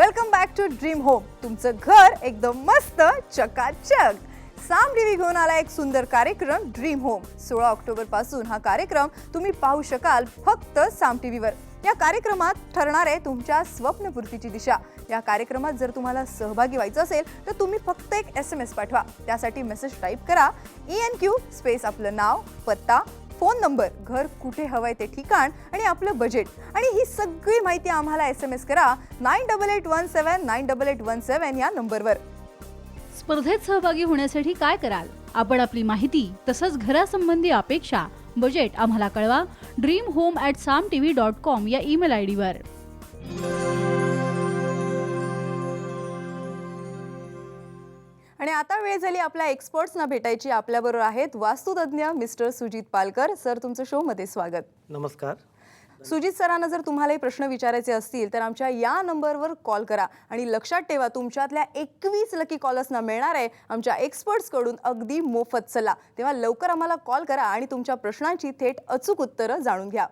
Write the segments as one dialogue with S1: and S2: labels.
S1: Welcome back to dream home. तुमचं घर एकदम मस्त चकाचक. साम टीव्ही घेऊन आला एक सुंदर कार्यक्रम ड्रीम होम. 16 ऑक्टोबर पासून हा कार्यक्रम तुम्ही पाहू शकाल फक्त साम टीव्हीवर. या कार्यक्रमात ठरणार आहे तुमच्या स्वप्नपूर्तीची दिशा. या कार्यक्रमात जर तुम्हाला सहभागी व्हायचं असेल तर तुम्ही फक्त एक SMS पाठवा. त्यासाठी मेसेज टाईप करा ENQ स्पेस आपलं नाव, पत्ता, फोन नंबर, घर कुठे हवंय ते ठिकाण आणि आपलं बजेट. आणि ही सगळी माहिती आम्हाला SMS करा 9881798817 या नंबरवर.
S2: स्पर्धेत सहभागी होण्यासाठी काय कराल? आपण आपली माहिती तसंच घरासंबंधी अपेक्षा, बजेट आम्हाला कळवा dreamhome@samtv.com या ईमेल ID वर.
S1: आणि आता वेळ झाली आपल्या एक्सपर्ट्सना भेटायची. आपल्याबरोबर आहेत वास्तुतज्ञ मिस्टर सुजित पालकर. सर, तुमचं शो मध्ये स्वागत.
S3: नमस्कार.
S1: सुजित सरांना जर तुम्हालाही प्रश्न विचारायचे असतील तर आमच्या या नंबरवर कॉल करा. आणि लक्षात ठेवा, तुमच्यातल्या 21 लकी कॉलर्सना मिळणार आहे आमच्या एक्सपर्ट्सकडून अगदी मोफत सल्ला. तेव्हा लवकर आम्हाला कॉल करा आणि तुमच्या प्रश्नांची थेट अचूक उत्तरं जाणून घ्या.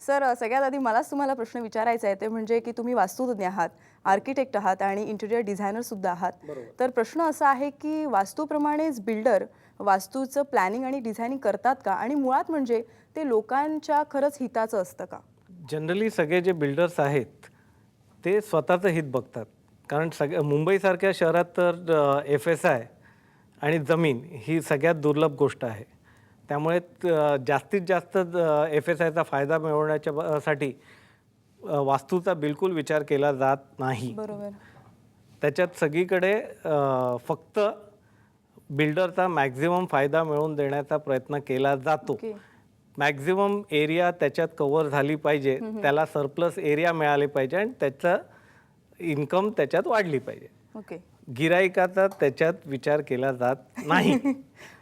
S1: सर, सगळ्यात आधी मलाच तुम्हाला प्रश्न विचारायचा आहे, ते म्हणजे की तुम्ही वास्तुतज्ञ आहात, आर्किटेक्ट आहात आणि इंटिरियर डिझायनर सुद्धा आहात. तर प्रश्न असा आहे की वास्तूप्रमाणेच बिल्डर वास्तूचं प्लॅनिंग आणि डिझायनिंग करतात का? आणि मुळात म्हणजे ते लोकांच्या खरंच हिताचं असतं का?
S3: जनरली सगळे जे बिल्डर्स आहेत ते स्वतःचं हित बघतात. कारण मुंबईसारख्या शहरात तर FSI आणि जमीन ही सगळ्यात दुर्लभ गोष्ट आहे. त्यामुळे जास्तीत जास्त FSIचा फायदा मिळवण्याच्या साठी वास्तूचा बिलकुल विचार केला जात नाही.
S1: बरोबर. त्याच्यात
S3: सगळीकडे फक्त बिल्डरचा मॅक्झिमम फायदा मिळवून देण्याचा प्रयत्न केला जातो. मॅक्झिमम एरिया त्याच्यात कव्हर झाली पाहिजे, त्याला सरप्लस एरिया मिळाले पाहिजे आणि त्याचं इन्कम त्याच्यात वाढली पाहिजे.
S1: ओके.
S3: गिराईकाचा त्याच्यात विचार केला जात नाही.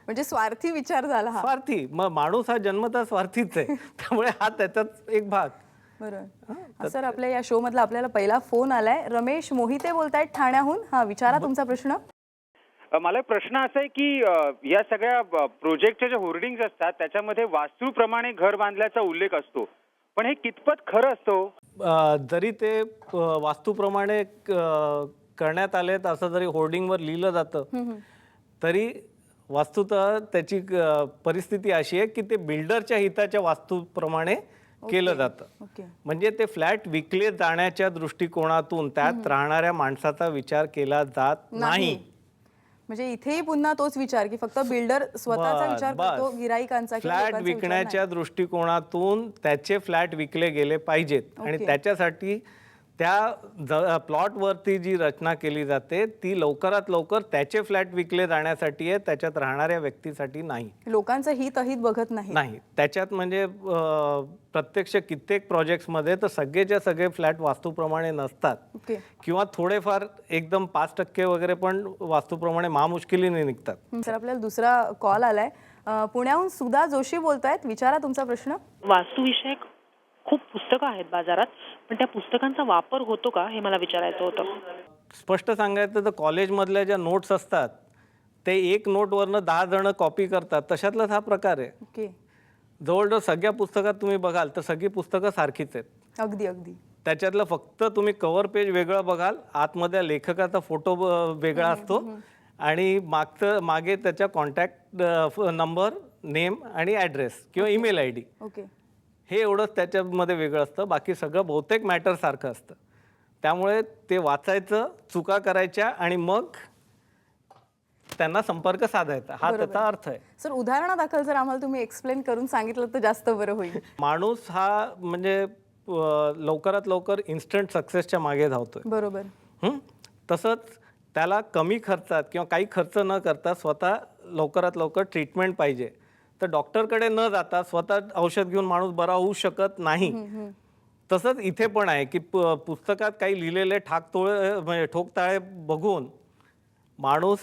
S1: म्हणजे स्वार्थी विचार झाला हा.
S3: स्वार्थी. मग माणूस हा जन्मतः स्वार्थीच आहे, त्यामुळे हा त्याचाच एक भाग.
S1: बरोबर. सर, आपल्या या शो मधला आपल्याला पहिला फोन आलाय. रमेश मोहिते बोलतायत ठाण्याहून. हा, विचारा तुमचा प्रश्न.
S4: मला प्रश्न असा आहे की या सगळ्या प्रोजेक्टच्या ज्या होर्डिंग्स असतात त्याच्यामध्ये वास्तूप्रमाणे घर बांधल्याचा उल्लेख असतो, पण हे कितपत खरं असतो?
S3: जरी ते वास्तूप्रमाणे करण्यात आलेत असं जरी होर्डिंगवर लिहिलं जातं तरी वास्तुतः त्याची परिस्थिती अशी आहे की ते बिल्डरच्या हिताच्या वास्तूप्रमाणे केलं जातं. म्हणजे ते फ्लॅट विकले जाण्याच्या दृष्टिकोनातून त्यात राहणाऱ्या माणसाचा विचार केला जात नाही.
S1: म्हणजे इथेही पुन्हा तोच विचार की फक्त बिल्डर स्वतःचा विचार करतो, गिराईकांचा.
S3: फ्लॅट विकण्याच्या दृष्टिकोनातून त्याचे फ्लॅट विकले गेले पाहिजेत आणि त्याच्यासाठी त्या प्लॉटवरती जी रचना केली जाते ती लवकरात लवकर त्याचे फ्लॅट विकले जाण्यासाठी आहे, त्याच्यात राहणाऱ्या व्यक्तीसाठी नाही.
S1: लोकांचं हित बघत नाही.
S3: त्याच्यात म्हणजे प्रत्यक्ष कित्येक प्रोजेक्ट्समध्ये तर सगळेच्या सगळे फ्लॅट वास्तूप्रमाणे नसतात किंवा थोडेफार एकदम 5% वगैरे पण वास्तूप्रमाणे महामुश्किलीने निघतात.
S1: सर, आपल्याला दुसरा कॉल आलाय. पुण्याहून सुधा जोशी बोलतायत. विचारा तुमचा प्रश्न.
S5: वास्तुविषयक खूप पुस्तकं आहेत बाजारात, पण त्या पुस्तकांचा वापर होतो का हे मला विचारायचं होतं.
S3: स्पष्ट सांगायचं तर कॉलेजमधल्या ज्या नोट्स असतात ते एक नोटवरनं 10 जण कॉपी करतात, तशातलाच हा प्रकार आहे. जवळजवळ सगळ्या पुस्तकात तुम्ही बघाल तर सगळी पुस्तकं सारखीच आहेत.
S1: अगदी अगदी.
S3: त्याच्यातलं फक्त तुम्ही कव्हर पेज वेगळं बघाल, आतमध्ये लेखकाचा फोटो वेगळा असतो आणि मागे त्याच्या कॉन्टॅक्ट नंबर, नेम आणि ॲड्रेस किंवा ईमेल ID हे एवढंच त्याच्यामध्ये वेगळं असतं. बाकी सगळं बहुतेक मॅटर सारखं असतं. त्यामुळे ते वाचायचं, चुका करायच्या आणि मग त्यांना संपर्क साधायचा, हा त्याचा अर्थ आहे.
S1: सर, उदाहरणादाखल जर आम्हाला तुम्ही एक्सप्लेन करून सांगितलं तर जास्त बरं होईल.
S3: माणूस हा म्हणजे लवकरात लवकर इन्स्टंट सक्सेसच्या मागे धावतोय.
S1: बरोबर.
S3: तसंच त्याला कमी खर्चात किंवा काही खर्च न करता स्वतः लवकरात लवकर ट्रीटमेंट पाहिजे, तर डॉक्टरकडे न जाता स्वतः औषध घेऊन माणूस बरा होऊ शकत नाही. तसंच इथे पण आहे की पुस्तकात काही लिहिलेले म्हणजे ठोकताळे बघून माणूस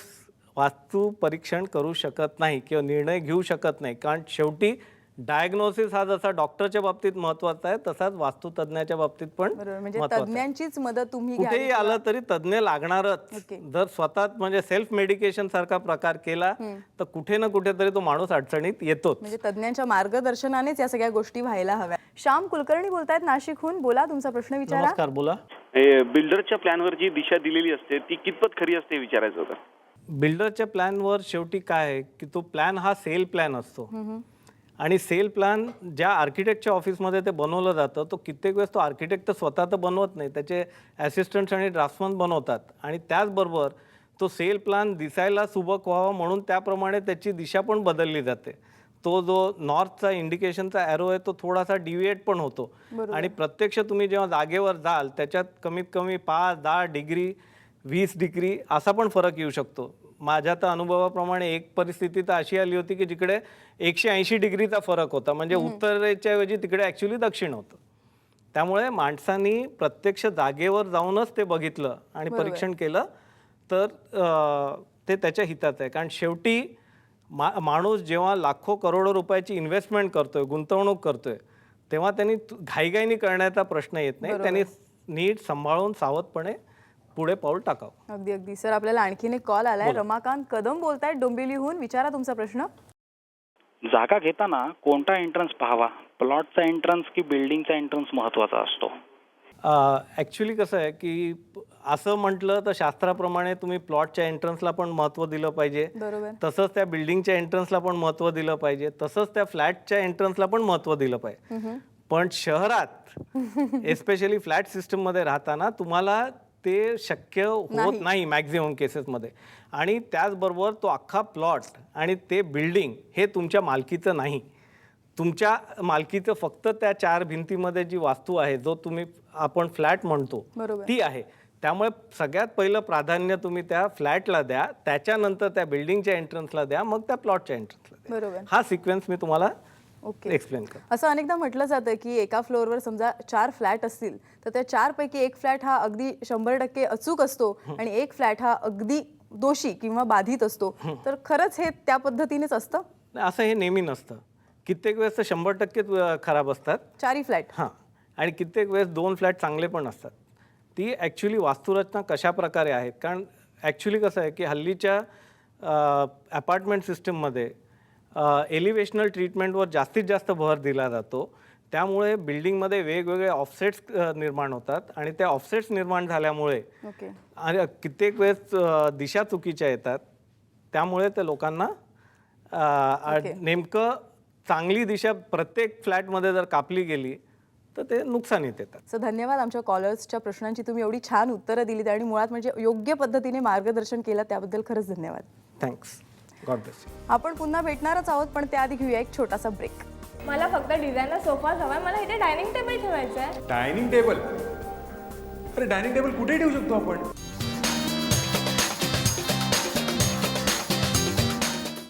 S3: वास्तू परीक्षण करू शकत नाही किंवा निर्णय घेऊ शकत नाही. कारण शेवटी डायग्नोसिस हा जसा डॉक्टरच्या बाबतीत महत्वाचा आहे तसाच वास्तुतज्ञाच्या बाबतीत पण
S1: म्हणजे तज्ञांचीच मदत तुम्ही
S3: कुठेही आलं तरी तज्ञ लागणारच. जर स्वतः म्हणजे सेल्फ मेडिकेशन सारखा प्रकार केला तर कुठे ना कुठेतरी तो माणूस अडचणीत येतो.
S1: म्हणजे तज्ञांच्या मार्गदर्शनानेच या सगळ्या गोष्टी व्हायला हव्या. श्याम कुलकर्णी बोलतायत नाशिकहून. बोला, तुमचा प्रश्न विचारा.
S3: नमस्कार, बोला.
S6: बिल्डरच्या प्लॅनवर जी दिशा दिलेली असते ती कितपत खरी असते हे विचारायचं होतं.
S3: बिल्डरच्या प्लॅनवर शेवटी काय आहे की तो प्लॅन हा सेल प्लॅन असतो आणि सेल प्लॅन ज्या आर्किटेक्टच्या ऑफिसमध्ये ते बनवलं जातं तो कित्येक वेळेस तो आर्किटेक्ट तर स्वतः तर बनवत नाही, त्याचे असिस्टंट्स आणि ड्राफ्ट्समन बनवतात. आणि त्याचबरोबर तो सेल प्लॅन दिसायला सुबक व्हावा म्हणून त्याप्रमाणे त्याची दिशा पण बदलली जाते. तो जो नॉर्थचा इंडिकेशनचा ॲरो आहे तो थोडासा डिव्हिएट पण होतो आणि प्रत्यक्ष तुम्ही जेव्हा जागेवर जाल त्याच्यात कमीत कमी 5-10 डिग्री 20 डिग्री असा पण फरक येऊ शकतो. माझ्या तर अनुभवाप्रमाणे एक परिस्थिती तर अशी आली होती की जिकडे 180 डिग्रीचा फरक होता, म्हणजे उत्तरेच्या ऐवजी तिकडे ॲक्च्युली दक्षिण होतं. त्यामुळे माणसांनी प्रत्यक्ष जागेवर जाऊनच ते बघितलं आणि परीक्षण केलं तर ते त्याच्या हितात आहे. कारण शेवटी माणूस जेव्हा लाखो करोडो रुपयाची इन्व्हेस्टमेंट करतोय, गुंतवणूक करतोय, तेव्हा त्यांनी घाईघाईनी करण्याचा प्रश्न येत नाही. त्यांनी नीट सांभाळून सावधपणे पुढे पाऊल टाकावं.
S1: अगदी अगदी सर, आपल्याला आणखीन एक कॉल आलाय. रमाकांत कदम बोलतायत डोंबिवलीहून. विचारा तुमचा प्रश्न.
S7: जागा घेताना कोणता एंट्रन्स पाहावा, प्लॉटचा एंट्रन्स की बिल्डिंगचा एंट्रन्स महत्वाचा असतो?
S3: ॲक्च्युली कसं आहे की असं म्हटलं तर शास्त्राप्रमाणे तुम्ही प्लॉटच्या एंट्रन्सला पण महत्त्व दिलं पाहिजे,
S1: बरोबर.
S3: तसंच त्या बिल्डिंगच्या एंट्रन्सला पण महत्त्व दिलं पाहिजे, तसंच त्या फ्लॅटच्या एंट्रन्सला पण महत्त्व दिलं पाहिजे. पण शहरात एस्पेशली फ्लॅट सिस्टममध्ये राहताना तुम्हाला ते शक्य होत नाही मॅक्झिमम केसेसमध्ये. आणि त्याचबरोबर तो अख्खा प्लॉट आणि ते बिल्डिंग हे तुमच्या मालकीचं नाही. तुमच्या मालकीचं फक्त त्या 4 भिंतीमध्ये जी वास्तू आहे, जो आपण फ्लॅट म्हणतो, ती आहे. त्यामुळे सगळ्यात पहिलं प्राधान्य तुम्ही त्या फ्लॅटला द्या, त्याच्यानंतर त्या बिल्डिंगच्या एंट्रन्सला द्या, मग त्या प्लॉटच्या एंट्रन्सला द्या. हा सिक्वेन्स मी तुम्हाला एक्सप्लेन कर.
S1: असं अनेकदा म्हटलं जातं की एका फ्लोअरवर समजा 4 फ्लॅट असतील तर त्या 4 पैकी एक फ्लॅट हा अगदी 100% अचूक असतो आणि एक फ्लॅट हा अगदी दोषी किंवा बाधित असतो. तर खरंच हे त्या पद्धतीनेच असतं?
S3: असं हे नेहमी नसतं. कित्येक वेळेस तर 100% खराब असतात
S1: 4ही फ्लॅट.
S3: हां, आणि कित्येक वेळेस 2 फ्लॅट चांगले पण असतात. ती ॲक्च्युली वास्तुरचना कशा प्रकारे आहेत, कारण ॲक्च्युली कसं आहे की हल्लीच्या अपार्टमेंट सिस्टममध्ये एलिव्हेशनल ट्रीटमेंटवर जास्तीत जास्त भर दिला जातो. त्यामुळे बिल्डिंगमध्ये वेगवेगळे ऑफसेट्स निर्माण होतात आणि त्या ऑफसेट्स निर्माण झाल्यामुळे आणि कित्येक वेळेस दिशा चुकीच्या येतात. त्यामुळे त्या लोकांना नेमकं चांगली दिशा प्रत्येक फ्लॅटमध्ये जर कापली गेली तर ते नुकसानीत येतात.
S1: सो धन्यवाद. आमच्या कॉलर्सच्या प्रश्नांची तुम्ही एवढी छान उत्तरं दिलीत आणि मुळात म्हणजे योग्य पद्धतीने मार्गदर्शन केलं, त्याबद्दल खरंच धन्यवाद.
S3: थँक्स. God bless you.
S1: आपण पुन्हा भेटणारच आहोत, पण त्याआधी घेऊया एक छोटासा ब्रेक.
S8: मला फक्त डिझायनर सोफा हवाय, मला इथे डायनिंग टेबल ठेवायचं आहे.
S9: Dining table? अरे डायनिंग टेबल कुठे ठेवू शकतो आपण?